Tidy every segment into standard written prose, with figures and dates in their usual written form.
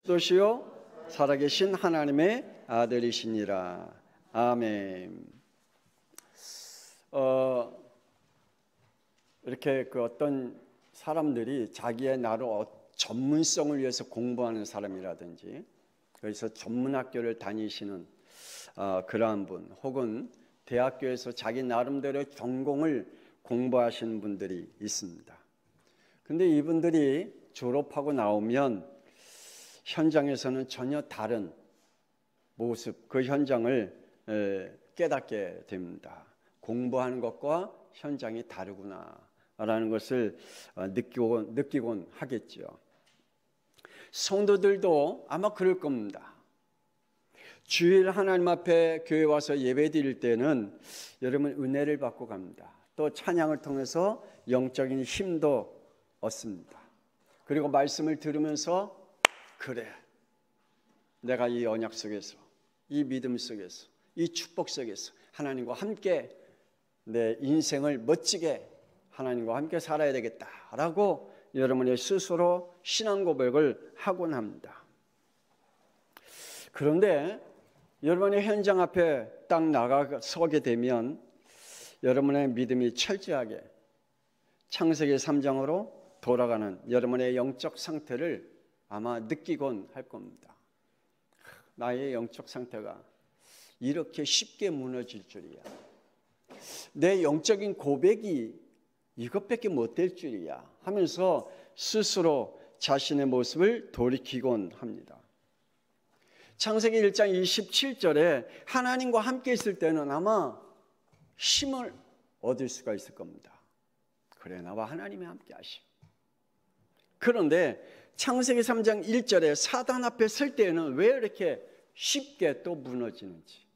그리스도시요 살아계신 하나님의 아들이시니라. 아멘. 이렇게 어떤 사람들이 자기의 나로 전문성을 위해서 공부하는 사람이라든지, 그래서 전문학교를 다니시는 그러한 분, 혹은 대학교에서 자기 나름대로의 전공을 공부하시는 분들이 있습니다. 근데 이분들이 졸업하고 나오면 현장에서는 전혀 다른 모습, 그 현장을 깨닫게 됩니다. 공부하는 것과 현장이 다르구나라는 것을 느끼곤 하겠죠. 성도들도 아마 그럴 겁니다. 주일 하나님 앞에 교회 와서 예배 드릴 때는 여러분 은혜를 받고 갑니다. 또 찬양을 통해서 영적인 힘도 얻습니다. 그리고 말씀을 들으면서 그래, 내가 이 언약 속에서, 이 믿음 속에서, 이 축복 속에서 하나님과 함께 내 인생을 멋지게 하나님과 함께 살아야 되겠다라고 여러분의 스스로 신앙 고백을 하곤 합니다. 그런데 여러분의 현장 앞에 딱 나가서게 되면 여러분의 믿음이 철저하게 창세기 3장으로 돌아가는 여러분의 영적 상태를 아마 느끼곤 할 겁니다. 나의 영적 상태가 이렇게 쉽게 무너질 줄이야. 내 영적인 고백이 이것밖에 못 될 줄이야 하면서 스스로 자신의 모습을 돌이키곤 합니다. 창세기 1장 27절에 하나님과 함께 있을 때는 아마 힘을 얻을 수가 있을 겁니다. 그래, 나와 하나님이 함께 하심. 그런데 창세기 3장 1절에 사단 앞에 설 때에는 왜 이렇게 쉽게 또 무너지는지,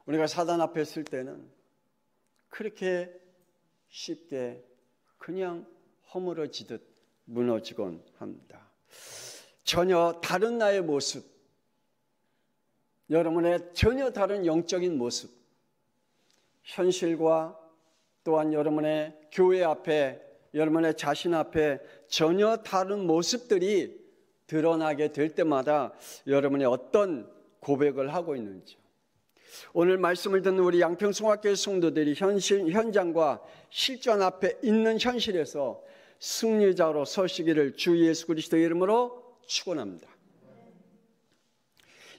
우리가 사단 앞에 설 때는 그렇게 쉽게 그냥 허물어지듯 무너지곤 합니다. 전혀 다른 나의 모습, 여러분의 전혀 다른 영적인 모습, 현실과 또한 여러분의 교회 앞에, 여러분의 자신 앞에 전혀 다른 모습들이 드러나게 될 때마다 여러분이 어떤 고백을 하고 있는지, 오늘 말씀을 듣는 우리 양평송학교의 성도들이 현장과 실전 앞에 있는 현실에서 승리자로 서시기를 주 예수 그리스도의 이름으로 축원합니다.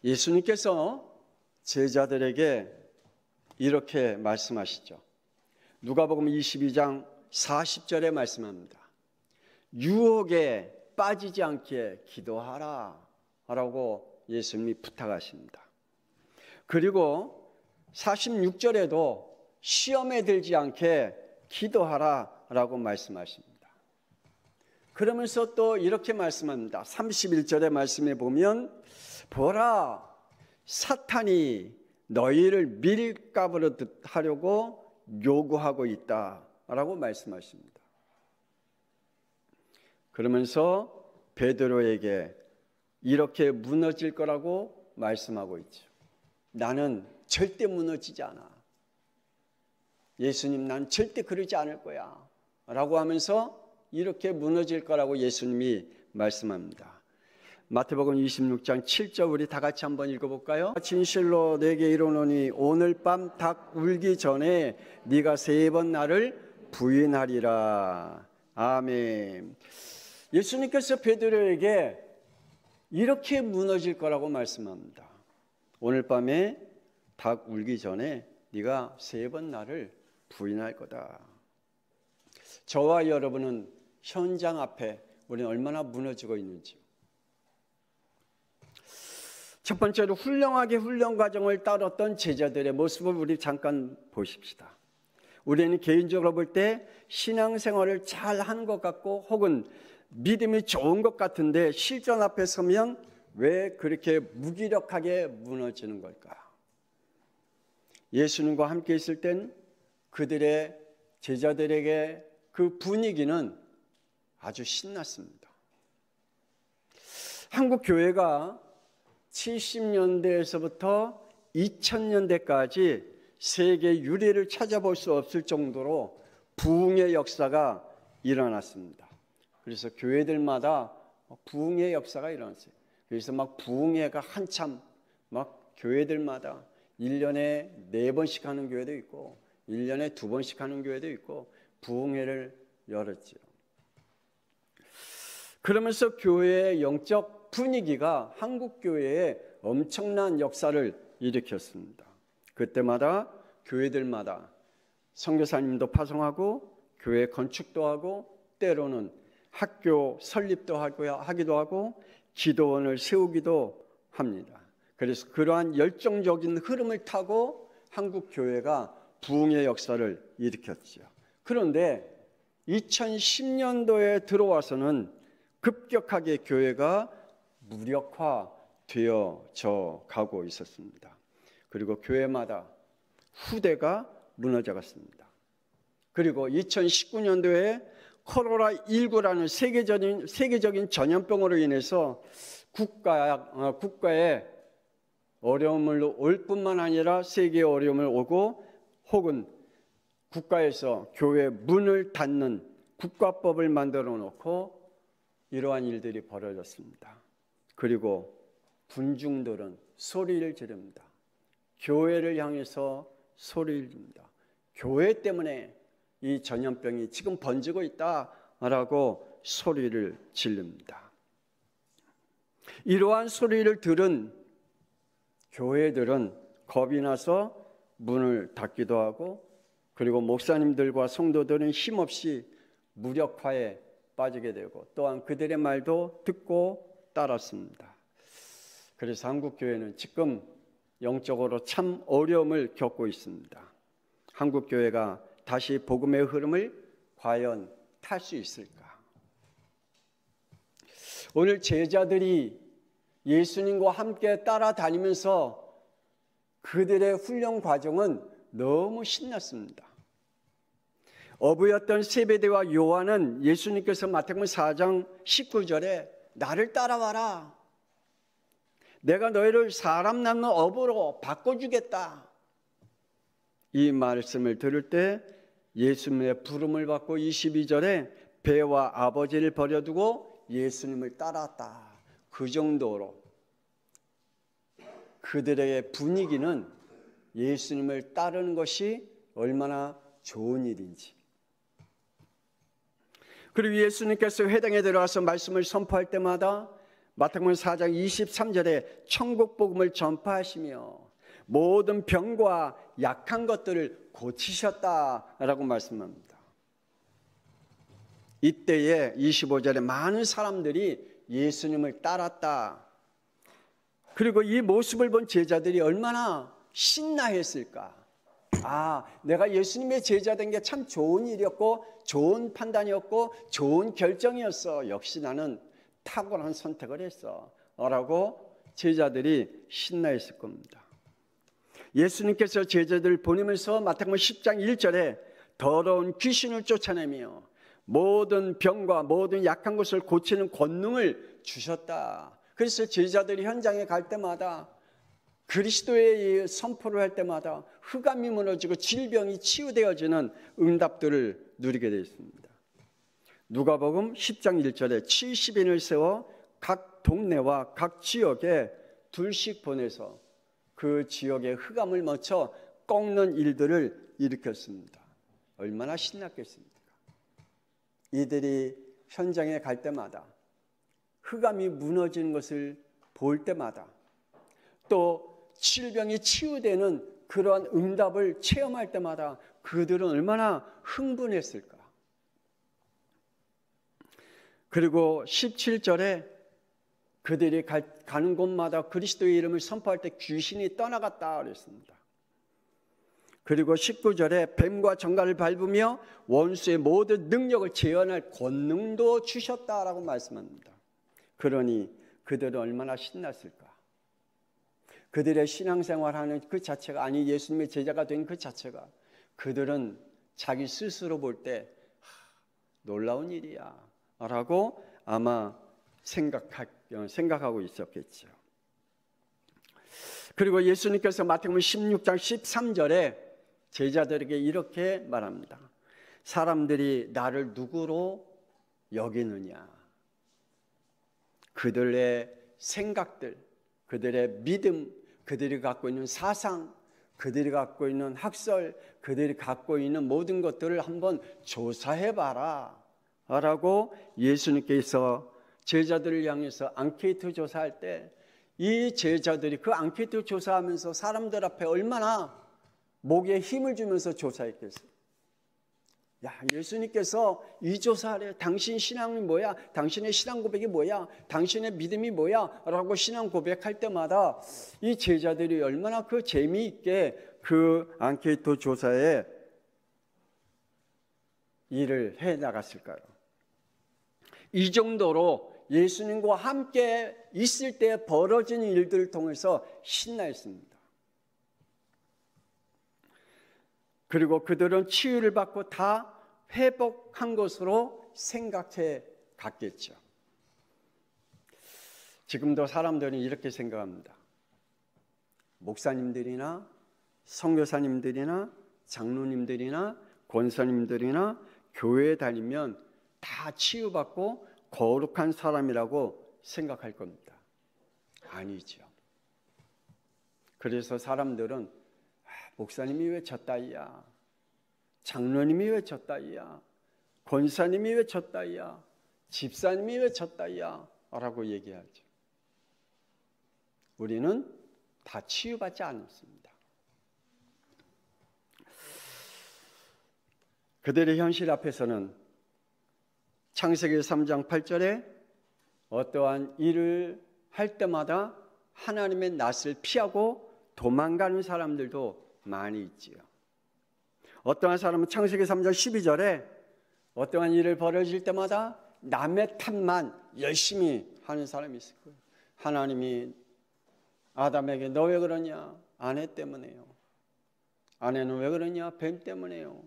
예수님께서 제자들에게 이렇게 말씀하시죠. 누가복음 22장 40절에 말씀합니다. 유혹에 빠지지 않게 기도하라 라고 예수님이 부탁하십니다. 그리고 46절에도 시험에 들지 않게 기도하라 라고 말씀하십니다. 그러면서 또 이렇게 말씀합니다. 31절의 말씀에 보면 보라, 사탄이 너희를 밀가부르듯 하려고 요구하고 있다 라고 말씀하십니다. 그러면서 베드로에게 이렇게 무너질 거라고 말씀하고 있죠. 나는 절대 무너지지 않아. 예수님, 난 절대 그러지 않을 거야 라고 하면서 이렇게 무너질 거라고 예수님이 말씀합니다. 마태복음 26장 7절 우리 다 같이 한번 읽어볼까요? 진실로 내게 이르노니 오늘 밤 닭 울기 전에 네가 3번 나를 부인하리라. 아멘. 예수님께서 베드로에게 이렇게 무너질 거라고 말씀합니다. 오늘 밤에 닭 울기 전에 네가 3번 나를 부인할 거다. 저와 여러분은 현장 앞에 우리는 얼마나 무너지고 있는지. 첫 번째로 훌륭하게 훈련 과정을 따랐던 제자들의 모습을 우리 잠깐 보십시다. 우리는 개인적으로 볼 때 신앙생활을 잘 하는 것 같고 혹은 믿음이 좋은 것 같은데 실전 앞에 서면 왜 그렇게 무기력하게 무너지는 걸까? 예수님과 함께 있을 땐 그들의 제자들에게 그 분위기는 아주 신났습니다. 한국 교회가 70년대에서부터 2000년대까지 세계 유례를 찾아볼 수 없을 정도로 부흥의 역사가 일어났습니다. 그래서 교회들마다 부흥의 역사가 일어났어요. 그래서 막 부흥회가 한참 막 교회들마다 1년에 4번씩 하는 교회도 있고 1년에 2번씩 하는 교회도 있고 부흥회를 열었죠. 그러면서 교회의 영적 분위기가 한국 교회에 엄청난 역사를 일으켰습니다. 그때마다 교회들마다 선교사님도 파송하고 교회 건축도 하고 때로는 학교 설립도 하기도 하고 기도원을 세우기도 합니다. 그래서 그러한 열정적인 흐름을 타고 한국 교회가 부흥의 역사를 일으켰죠. 그런데 2010년도에 들어와서는 급격하게 교회가 무력화되어져 가고 있었습니다. 그리고 교회마다 후대가 무너져 갔습니다. 그리고 2019년도에 코로나19라는 세계적인 전염병으로 인해서 국가에 어려움을 올 뿐만 아니라 세계에 어려움을 오고 혹은 국가에서 교회 문을 닫는 국가법을 만들어 놓고 이러한 일들이 벌어졌습니다. 그리고 군중들은 소리를 지릅니다. 교회를 향해서 소리를 지릅니다. 교회 때문에 이 전염병이 지금 번지고 있다라고 소리를 지릅니다. 이러한 소리를 들은 교회들은 겁이 나서 문을 닫기도 하고 그리고 목사님들과 성도들은 힘없이 무력화에 빠지게 되고 또한 그들의 말도 듣고 따랐습니다. 그래서 한국 교회는 지금 영적으로 참 어려움을 겪고 있습니다. 한국 교회가 다시 복음의 흐름을 과연 탈 수 있을까? 오늘 제자들이 예수님과 함께 따라다니면서 그들의 훈련 과정은 너무 신났습니다. 어부였던 세베대와 요한은 예수님께서 마태복음 4장 19절에 나를 따라와라. 내가 너희를 사람 낳는 어부로 바꿔주겠다. 이 말씀을 들을 때 예수님의 부름을 받고 22절에 배와 아버지를 버려두고 예수님을 따랐다. 그 정도로 그들의 분위기는 예수님을 따르는 것이 얼마나 좋은 일인지. 그리고 예수님께서 회당에 들어가서 말씀을 선포할 때마다 마태복음 4장 23절에 천국 복음을 전파하시며 모든 병과 약한 것들을 고치셨다라고 말씀합니다. 이때에 25절에 많은 사람들이 예수님을 따랐다. 그리고 이 모습을 본 제자들이 얼마나 신나했을까. 아, 내가 예수님의 제자 된 게 참 좋은 일이었고 좋은 판단이었고 좋은 결정이었어. 역시 나는 탁월한 선택을 했어 라고 제자들이 신나했을 겁니다. 예수님께서 제자들을 보내면서 마태복음 10장 1절에 더러운 귀신을 쫓아내며 모든 병과 모든 약한 것을 고치는 권능을 주셨다. 그래서 제자들이 현장에 갈 때마다 그리스도의 선포를 할 때마다 흑암이 무너지고 질병이 치유되어지는 응답들을 누리게 되어 있습니다. 누가복음 10장 1절에 70인을 세워 각 동네와 각 지역에 둘씩 보내서 그 지역의 흑암을 맞춰 꺾는 일들을 일으켰습니다. 얼마나 신났겠습니까? 이들이 현장에 갈 때마다 흑암이 무너지는 것을 볼 때마다 또 질병이 치유되는 그러한 응답을 체험할 때마다 그들은 얼마나 흥분했을까. 그리고 17절에 그들이 가는 곳마다 그리스도의 이름을 선포할 때 귀신이 떠나갔다 그랬습니다. 그리고 19절에 뱀과 정갈을 밟으며 원수의 모든 능력을 재현할 권능도 주셨다라고 말씀합니다. 그러니 그들은 얼마나 신났을까. 그들의 신앙생활하는 그 자체가, 아니 예수님의 제자가 된 그 자체가 그들은 자기 스스로 볼 때 놀라운 일이야 라고 아마 생각하고 있었겠죠. 그리고 예수님께서 마태복음 16장 13절에 제자들에게 이렇게 말합니다. 사람들이 나를 누구로 여기느냐. 그들의 생각들, 그들의 믿음, 그들이 갖고 있는 사상, 그들이 갖고 있는 학설, 그들이 갖고 있는 모든 것들을 한번 조사해봐라 라고 예수님께서 제자들을 향해서 앙케이트 조사할 때 이 제자들이 그 앙케이트 조사하면서 사람들 앞에 얼마나 목에 힘을 주면서 조사했겠어요. 야, 예수님께서 이 조사를 당신 신앙이 뭐야? 당신의 신앙 고백이 뭐야? 당신의 믿음이 뭐야? 라고 신앙 고백할 때마다 이 제자들이 얼마나 그 재미있게 그 앙케이트 조사에 일을 해 나갔을까요? 이 정도로 예수님과 함께 있을 때 벌어진 일들을 통해서 신나했습니다. 그리고 그들은 치유를 받고 다 회복한 것으로 생각해 갔겠죠. 지금도 사람들은 이렇게 생각합니다. 목사님들이나 선교사님들이나 장로님들이나 권사님들이나 교회에 다니면 다 치유받고 거룩한 사람이라고 생각할 겁니다. 아니죠. 그래서 사람들은 목사님이 왜 저 따위야? 장로님이 왜 저 따위야? 권사님이 왜 저 따위야? 집사님이 왜 저 따위야? 라고 얘기하죠. 우리는 다 치유받지 않았습니다. 그들의 현실 앞에서는 창세기 3장 8절에 어떠한 일을 할 때마다 하나님의 낯을 피하고 도망가는 사람들도 많이 있지요. 어떠한 사람은 창세기 3장 12절에 어떠한 일을 벌어질 때마다 남의 탓만 열심히 하는 사람이 있을 거예요. 하나님이 아담에게 너 왜 그러냐? 아내 때문에요. 아내는 왜 그러냐? 뱀 때문에요.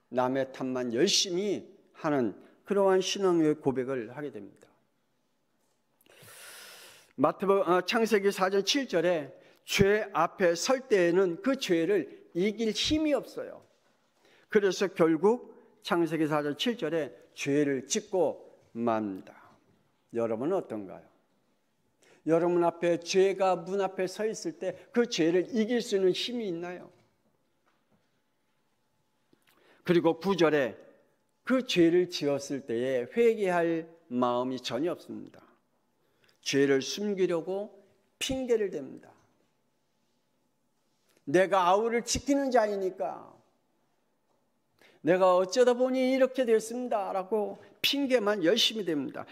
남의 탓만 열심히 하는 그러한 신앙의 고백을 하게 됩니다. 창세기 4장 7절에 죄 앞에 설 때에는 그 죄를 이길 힘이 없어요. 그래서 결국 창세기 4장 7절에 죄를 짓고 맙니다. 여러분은 어떤가요? 여러분 앞에 죄가 문 앞에 서 있을 때 그 죄를 이길 수 있는 힘이 있나요? 그리고 9절에 그 죄를 지었을 때에 회개할 마음이 전혀 없습니다. 죄를 숨기려고 핑계를 댑니다. 내가 아우를 지키는 자이니까 내가 어쩌다 보니 이렇게 됐습니다 라고 핑계만 열심히 댑니다.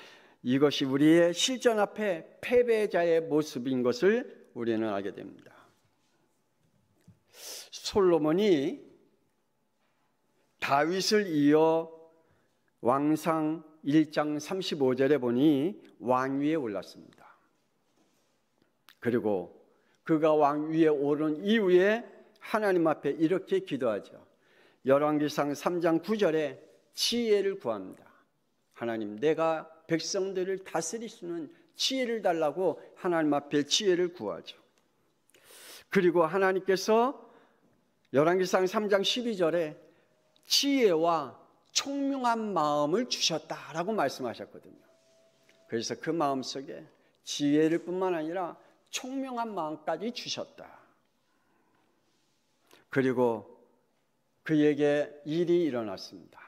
이것이 우리의 실전 앞에 패배자의 모습인 것을 우리는 알게 됩니다. 솔로몬이 다윗을 이어 왕상 1장 35절에 보니 왕위에 올랐습니다. 그리고 그가 왕위에 오른 이후에 하나님 앞에 이렇게 기도하죠. 열왕기상 3장 9절에 지혜를 구합니다. 하나님, 내가 백성들을 다스릴 수 있는 지혜를 달라고 하나님 앞에 지혜를 구하죠. 그리고 하나님께서 열왕기상 3장 12절에 지혜와 총명한 마음을 주셨다라고 말씀하셨거든요. 그래서 그 마음속에 지혜를 뿐만 아니라 총명한 마음까지 주셨다. 그리고 그에게 일이 일어났습니다.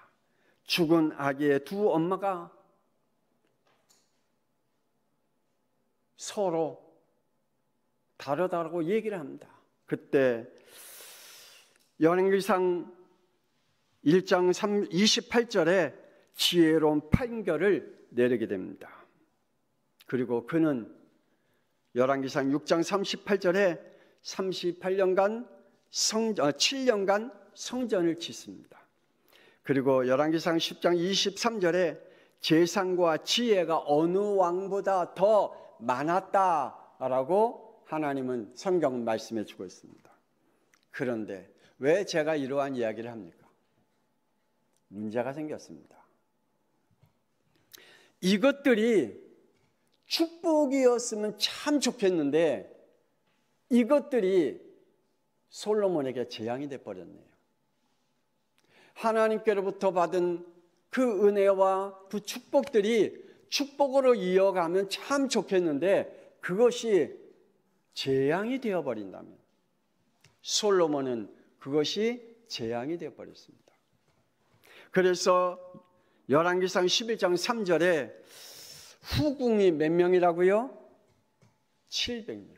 죽은 아기의 두 엄마가 서로 다르다고 얘기를 합니다. 그때 열왕기상 1장 28절에 지혜로운 판결을 내리게 됩니다. 그리고 그는 열왕기상 6장 38절에 38년간 7년간 성전을 짓습니다. 그리고 열왕기상 10장 23절에 재산과 지혜가 어느 왕보다 더 많았다라고 하나님은 성경 말씀해 주고 있습니다. 그런데 왜 제가 이러한 이야기를 합니까? 문제가 생겼습니다. 이것들이 축복이었으면 참 좋겠는데 이것들이 솔로몬에게 재앙이 되어버렸네요. 하나님께로부터 받은 그 은혜와 그 축복들이 축복으로 이어가면 참 좋겠는데 그것이 재앙이 되어버린다면, 솔로몬은 그것이 재앙이 되어버렸습니다. 그래서 열왕기상 11장 3절에 후궁이 몇 명이라고요? 700명.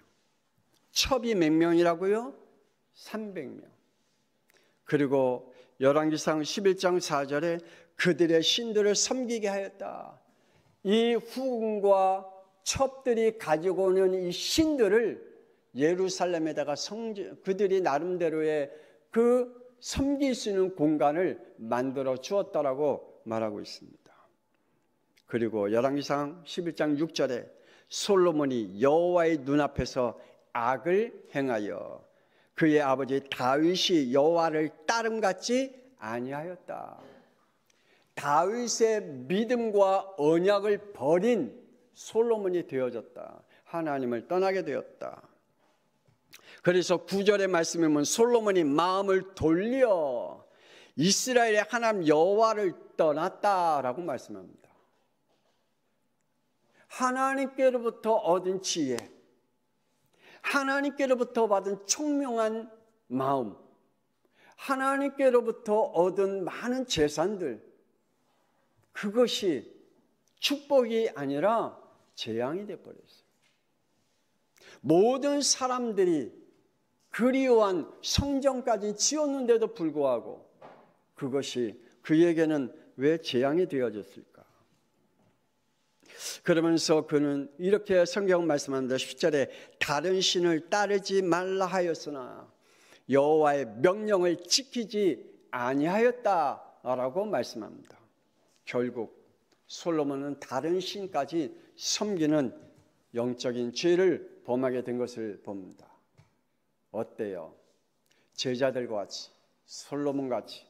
첩이 몇 명이라고요? 300명. 그리고 열왕기상 11장 4절에 그들의 신들을 섬기게 하였다. 이 후궁과 첩들이 가지고 오는 이 신들을 예루살렘에다가 그들이 나름대로의 그 섬길 수 있는 공간을 만들어 주었다라고 말하고 있습니다. 그리고 열왕기상 11장 6절에 솔로몬이 여호와의 눈앞에서 악을 행하여 그의 아버지 다윗이 여호와를 따름같이 아니하였다. 다윗의 믿음과 언약을 버린 솔로몬이 되어졌다. 하나님을 떠나게 되었다. 그래서 9절의 말씀에 보면 솔로몬이 마음을 돌려 이스라엘의 하나님 여호와를 떠났다라고 말씀합니다. 하나님께로부터 얻은 지혜, 하나님께로부터 받은 총명한 마음, 하나님께로부터 얻은 많은 재산들, 그것이 축복이 아니라 재앙이 되어버렸어요. 모든 사람들이 그리워한 성전까지 지었는데도 불구하고 그것이 그에게는 왜 재앙이 되어졌을까? 그러면서 그는 이렇게 성경 말씀합니다. 10절에 다른 신을 따르지 말라 하였으나 여호와의 명령을 지키지 아니하였다라고 말씀합니다. 결국 솔로몬은 다른 신까지 섬기는 영적인 죄를 범하게 된 것을 봅니다. 어때요? 제자들과 같이, 솔로몬 같이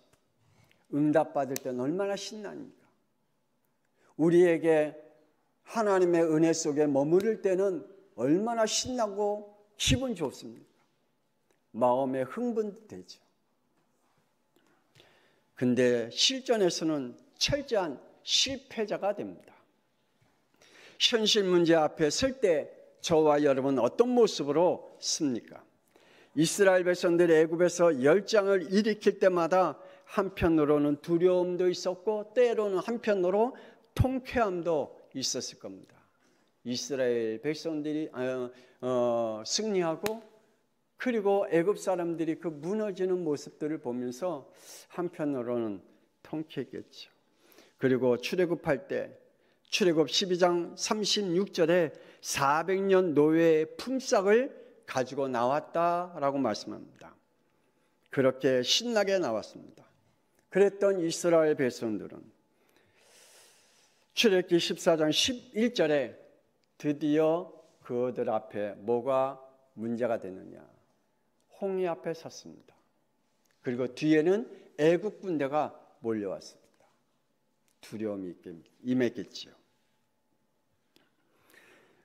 응답받을 때는 얼마나 신납니까? 우리에게 하나님의 은혜 속에 머무를 때는 얼마나 신나고 기분 좋습니까? 마음에 흥분되죠. 근데 실전에서는 철저한 실패자가 됩니다. 현실 문제 앞에 설 때 저와 여러분은 어떤 모습으로 씁니까? 이스라엘 백성들이 애굽에서 열장을 일으킬 때마다 한편으로는 두려움도 있었고 때로는 한편으로 통쾌함도 있었을 겁니다. 이스라엘 백성들이 승리하고 그리고 애굽 사람들이 그 무너지는 모습들을 보면서 한편으로는 통쾌했겠죠. 그리고 출애굽할 때 출애굽 12장 36절에 400년 노예의 품삯을 가지고 나왔다라고 말씀합니다. 그렇게 신나게 나왔습니다. 그랬던 이스라엘 백성들은 출애굽기 14장 11절에 드디어 그들 앞에 뭐가 문제가 되느냐? 홍해 앞에 섰습니다. 그리고 뒤에는 애국 군대가 몰려왔습니다. 두려움이 임했겠지요.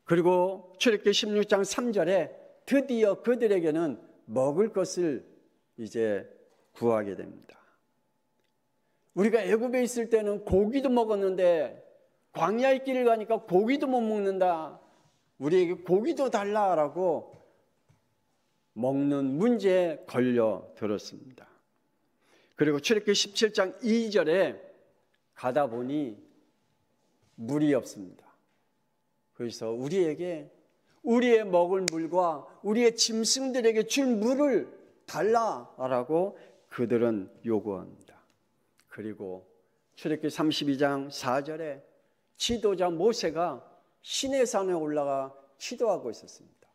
그리고 출애굽기 16장 3절에 드디어 그들에게는 먹을 것을 이제 구하게 됩니다. 우리가 애굽에 있을 때는 고기도 먹었는데 광야의 길을 가니까 고기도 못 먹는다. 우리에게 고기도 달라라고 먹는 문제에 걸려 들었습니다. 그리고 출애굽기 17장 2절에 가다 보니 물이 없습니다. 그래서 우리에게 우리의 먹을 물과 우리의 짐승들에게 줄 물을 달라라고 그들은 요구합니다. 그리고 출애굽기 32장 4절에 지도자 모세가 시내산에 올라가 기도하고 있었습니다.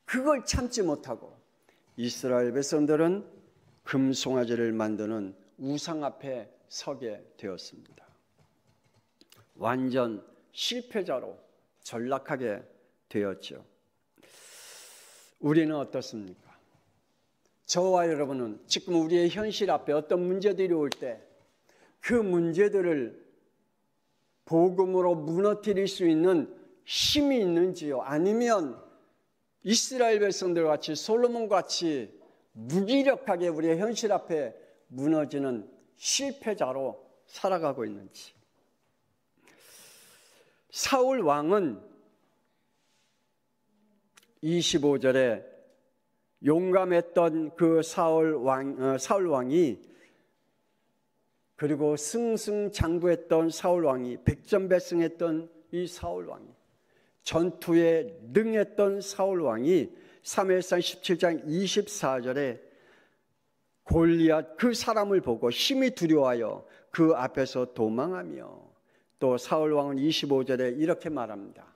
그걸 참지 못하고 이스라엘 백성들은 금송아지를 만드는 우상 앞에 서게 되었습니다. 완전 실패자로 전락하게 되었죠. 우리는 어떻습니까? 저와 여러분은 지금 우리의 현실 앞에 어떤 문제들이 올 때 그 문제들을 복음으로 무너뜨릴 수 있는 힘이 있는지요? 아니면 이스라엘 백성들 같이 솔로몬 같이 무기력하게 우리의 현실 앞에 무너지는 실패자로 살아가고 있는지. 사울 왕은 25절에 용감했던 그 사울 왕이, 그리고 승승장구했던 사울 왕이, 백전백승했던 이 사울 왕이, 전투에 능했던 사울 왕이 사무엘상 17장 24절에 골리앗 그 사람을 보고 심히 두려워하여 그 앞에서 도망하며, 또 사울 왕은 25절에 이렇게 말합니다.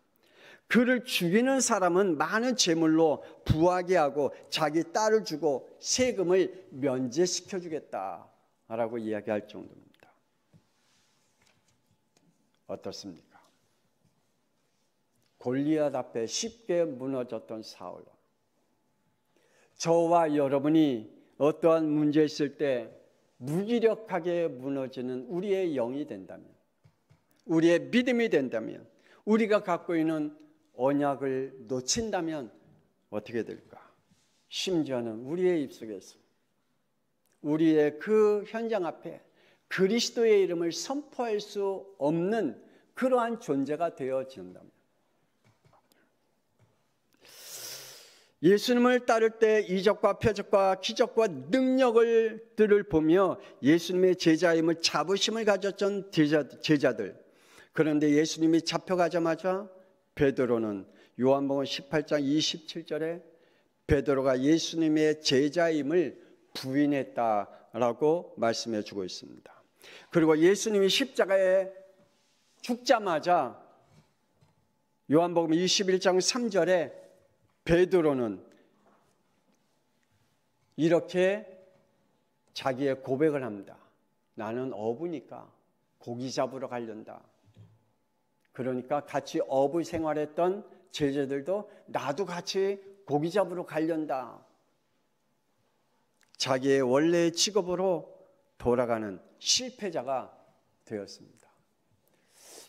그를 죽이는 사람은 많은 재물로 부하게 하고 자기 딸을 주고 세금을 면제시켜 주겠다라고 이야기할 정도입니다. 어떻습니까? 골리앗 앞에 쉽게 무너졌던 사울 왕. 저와 여러분이 어떠한 문제 있을 때 무기력하게 무너지는 우리의 영이 된다면, 우리의 믿음이 된다면, 우리가 갖고 있는 언약을 놓친다면 어떻게 될까? 심지어는 우리의 입속에서 우리의 그 현장 앞에 그리스도의 이름을 선포할 수 없는 그러한 존재가 되어진다면, 예수님을 따를 때 이적과 표적과 기적과 능력들을 보며 예수님의 제자임을 자부심을 가졌던 제자들, 그런데 예수님이 잡혀가자마자 베드로는 요한복음 18장 27절에 베드로가 예수님의 제자임을 부인했다라고 말씀해 주고 있습니다. 그리고 예수님이 십자가에 죽자마자 요한복음 21장 3절에 베드로는 이렇게 자기의 고백을 합니다. 나는 어부니까 고기 잡으러 가련다. 그러니까 같이 어부 생활했던 제자들도 나도 같이 고기 잡으러 가련다. 자기의 원래의 직업으로 돌아가는 실패자가 되었습니다.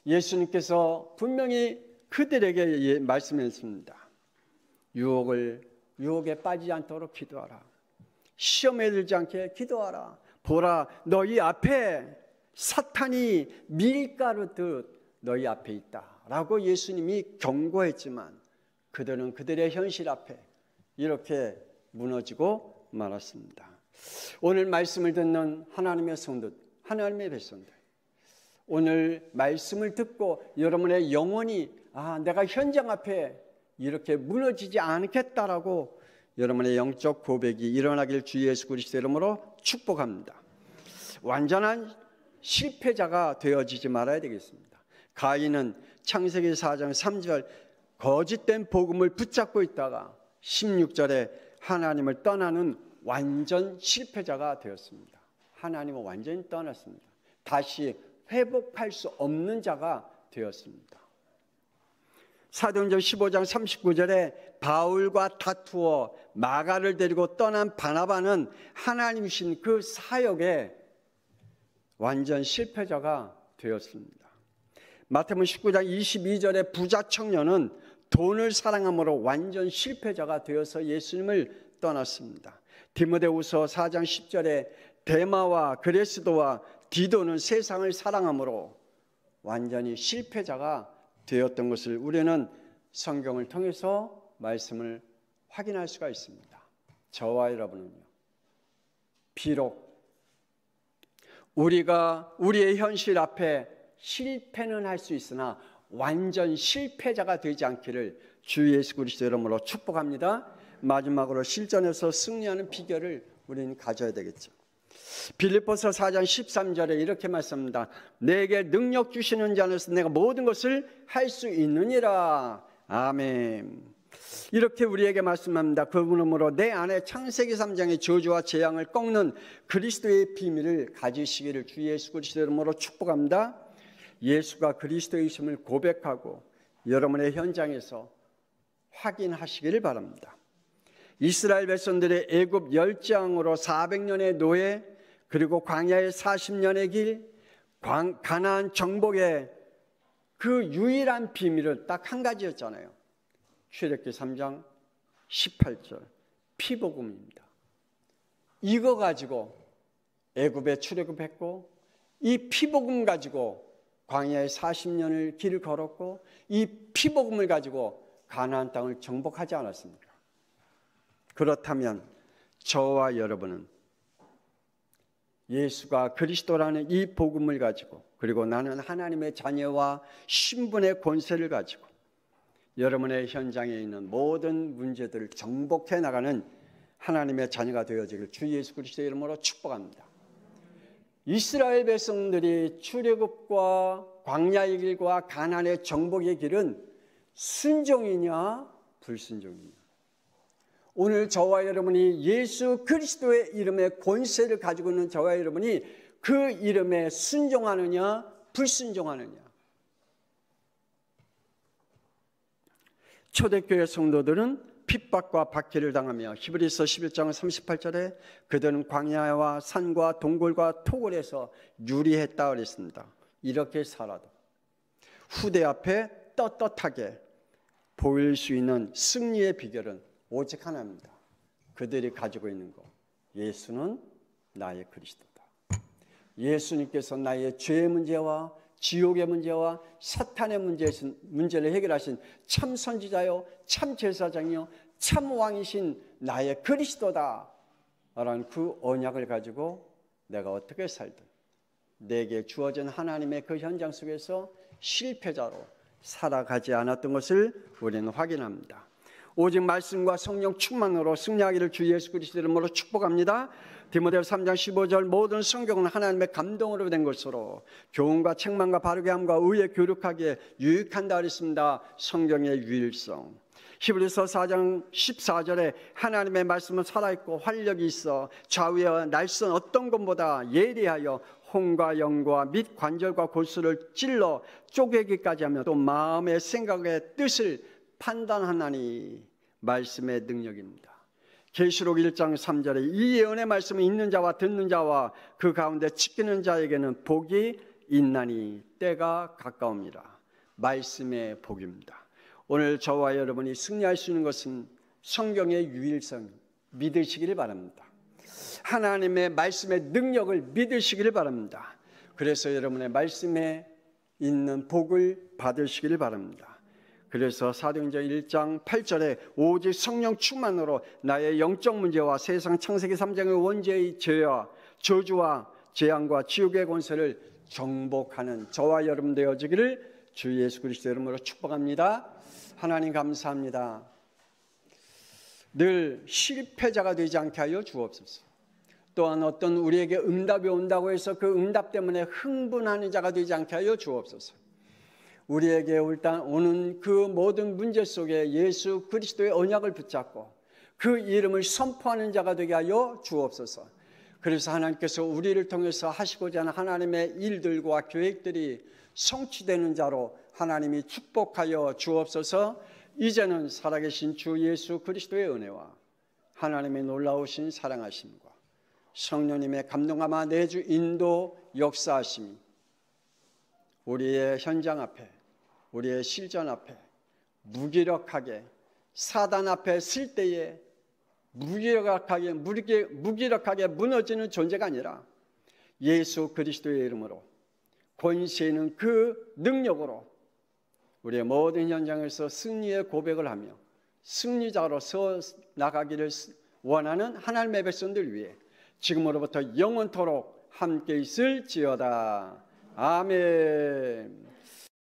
예수님께서 분명히 그들에게 말씀했습니다. 유혹에 빠지지 않도록 기도하라. 시험에 들지 않게 기도하라. 보라, 너희 앞에 사탄이 밀가루듯 너희 앞에 있다 라고 예수님이 경고했지만 그들은 그들의 현실 앞에 이렇게 무너지고 말았습니다. 오늘 말씀을 듣는 하나님의 성도, 하나님의 백성들, 오늘 말씀을 듣고 여러분의 영혼이 내가 현장 앞에 이렇게 무너지지 않겠다라고 여러분의 영적 고백이 일어나길 주 예수 그리스도 이름으로 축복합니다. 완전한 실패자가 되어지지 말아야 되겠습니다. 가인은 창세기 4장 3절 거짓된 복음을 붙잡고 있다가 16절에 하나님을 떠나는 완전 실패자가 되었습니다. 하나님을 완전히 떠났습니다. 다시 회복할 수 없는 자가 되었습니다. 사도행전 15장 39절에 바울과 다투어 마가를 데리고 떠난 바나바는 하나님이신 그 사역에 완전 실패자가 되었습니다. 마태복음 19장 22절에 부자 청년은 돈을 사랑함으로 완전 실패자가 되어서 예수님을 떠났습니다. 디모데후서 4장 10절에 데마와 그레스도와 디도는 세상을 사랑함으로 완전히 실패자가 되었던 것을 우리는 성경을 통해서 말씀을 확인할 수가 있습니다. 저와 여러분은요, 비록 우리가 우리의 현실 앞에 실패는 할 수 있으나 완전 실패자가 되지 않기를 주 예수 그리스도 이름으로 축복합니다. 마지막으로 실전에서 승리하는 비결을 우리는 가져야 되겠죠. 빌립보서 4장 13절에 이렇게 말씀합니다. 내게 능력 주시는 자 안에서 내가 모든 것을 할 수 있느니라. 아멘. 이렇게 우리에게 말씀합니다. 그분으로 내 안에 창세기 3장의 저주와 재앙을 꺾는 그리스도의 비밀을 가지시기를 주 예수 그리스도 이름으로 축복합니다. 예수가 그리스도이심을 고백하고 여러분의 현장에서 확인하시기를 바랍니다. 이스라엘 백성들의 애굽 열장으로 400년의 노예, 그리고 광야의 40년의 길, 가나안 정복의 그 유일한 비밀은 딱 한 가지였잖아요. 출애굽기 3장 18절 피복음입니다. 이거 가지고 애굽에 출애굽했고 이 피복음 가지고 광야에 40년을 길을 걸었고 이 피복음을 가지고 가나안 땅을 정복하지 않았습니까? 그렇다면 저와 여러분은 예수가 그리스도라는 이 복음을 가지고, 그리고 나는 하나님의 자녀와 신분의 권세를 가지고 여러분의 현장에 있는 모든 문제들을 정복해 나가는 하나님의 자녀가 되어지길 주 예수 그리스도의 이름으로 축복합니다. 이스라엘 백성들이 출애굽과 광야의 길과 가나안의 정복의 길은 순종이냐 불순종이냐? 오늘 저와 여러분이 예수 그리스도의 이름의 권세를 가지고 있는 저와 여러분이 그 이름에 순종하느냐 불순종하느냐? 초대교회 성도들은 핍박과 박해를 당하며 히브리서 11장 38절에 그들은 광야와 산과 동굴과 토굴에서 유리했다 그랬습니다. 이렇게 살아도 후대 앞에 떳떳하게 보일 수 있는 승리의 비결은 오직 하나입니다. 그들이 가지고 있는 것, 예수는 나의 그리스도다. 예수님께서 나의 죄의 문제와 지옥의 문제와 사탄의 문제를 해결하신 참 선지자요, 참 제사장이요, 참 왕이신 나의 그리스도다 라는 그 언약을 가지고 내가 어떻게 살든 내게 주어진 하나님의 그 현장 속에서 실패자로 살아가지 않았던 것을 우리는 확인합니다. 오직 말씀과 성령 충만으로 승리하기를 주 예수 그리스도 이름으로 축복합니다. 디모데후서 3장 15절 모든 성경은 하나님의 감동으로 된 것으로 교훈과 책망과 바르게 함과 의에 교육하기에 유익한다 그랬습니다. 성경의 유일성. 히브리서 4장 14절에 하나님의 말씀은 살아있고 활력이 있어 좌우의 날선 어떤 것보다 예리하여 혼과 영과 및 관절과 골수를 찔러 쪼개기까지 하며 또 마음의 생각의 뜻을 판단하나니 말씀의 능력입니다. 계시록 1장 3절에 이 예언의 말씀을 읽는 자와 듣는 자와 그 가운데 지키는 자에게는 복이 있나니 때가 가까웁니다. 말씀의 복입니다. 오늘 저와 여러분이 승리할 수 있는 것은 성경의 유일성 믿으시기를 바랍니다. 하나님의 말씀의 능력을 믿으시기를 바랍니다. 그래서 여러분의 말씀에 있는 복을 받으시기를 바랍니다. 그래서 사도행전 1장 8절에 오직 성령 충만으로 나의 영적 문제와 세상 창세기 3장의 원죄의 죄와 저주와 재앙과 지옥의 권세를 정복하는 저와 여러분 되어지기를 주 예수 그리스도 이름으로 축복합니다. 하나님 감사합니다. 늘 실패자가 되지 않게 하여 주옵소서. 또한 어떤 우리에게 응답이 온다고 해서 그 응답 때문에 흥분하는 자가 되지 않게 하여 주옵소서. 우리에게 일단 오는 그 모든 문제 속에 예수 그리스도의 언약을 붙잡고 그 이름을 선포하는 자가 되게 하여 주옵소서. 그래서 하나님께서 우리를 통해서 하시고자 하는 하나님의 일들과 계획들이 성취되는 자로 하나님이 축복하여 주옵소서. 이제는 살아계신 주 예수 그리스도의 은혜와 하나님의 놀라우신 사랑하심과 성령님의 감동하마 내주 인도 역사하심이 우리의 현장 앞에, 우리의 실전 앞에 무기력하게 사단 앞에 쓸 때에 무기력하게 무너지는 존재가 아니라 예수 그리스도의 이름으로 권세 있는 그 능력으로 우리의 모든 현장에서 승리의 고백을 하며 승리자로 서 나가기를 원하는 하나님의 백성들 위해 지금으로부터 영원토록 함께 있을지어다. 아멘.